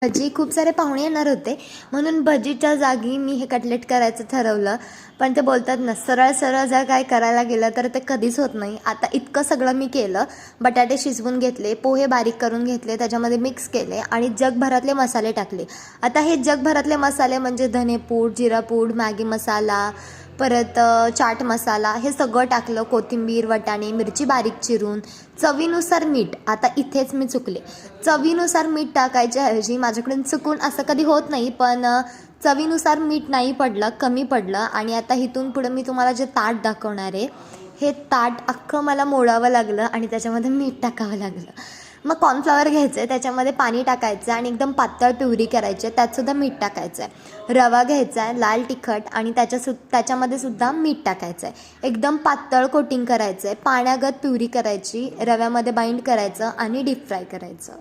भजी खूप सारे पाहुणे येणार होते म्हणून भजीच्या जागी मी हे कटलेट करायचं ठरवलं. पण ते बोलतात ना, सरळ सरळ जर काय करायला गेलं तर ते कधीच होत नाही. आता इतकं सगळं मी केलं. बटाटे शिजवून घेतले, पोहे बारीक करून घेतले, त्याच्यामध्ये मिक्स केले आणि जगभरातले मसाले टाकले. आता हे जगभरातले मसाले म्हणजे धनेपूड, जिरापूड, मॅगी मसाला, परत चाट मसाला, हे सगळं टाकलं. कोथिंबीर, वाटाणे, मिरची बारीक चिरून, चवीनुसार मीठ. आता इथेच मी चुकले. चवीनुसार मीठ टाकायच्या ऐवजी माझ्याकडून चुकून असं कधी होत नाही, पण चवीनुसार मीठ नाही पडलं, कमी पडलं. आणि आता इथून पुढे मी तुम्हाला जे ताट दाखवणार आहे, हे ताट अख्खं मला मोडावं लागलं आणि त्याच्यामध्ये मीठ टाकावं लागलं. मग कॉर्नफ्लॉवर घ्यायचं आहे, त्याच्यामध्ये पाणी टाकायचं आणि एकदम पातळ प्युरी करायची आहे, त्यातसुद्धा मीठ टाकायचं आहे. रवा घ्यायचा आहे, लाल तिखट, आणि त्याच्यामध्ये सुद्धा मीठ टाकायचं आहे. एकदम पातळ कोटिंग करायचं आहे, पाण्यागत प्युरी करायची, रव्यामध्ये बाइंड करायचं आणि डीप फ्राय करायचं.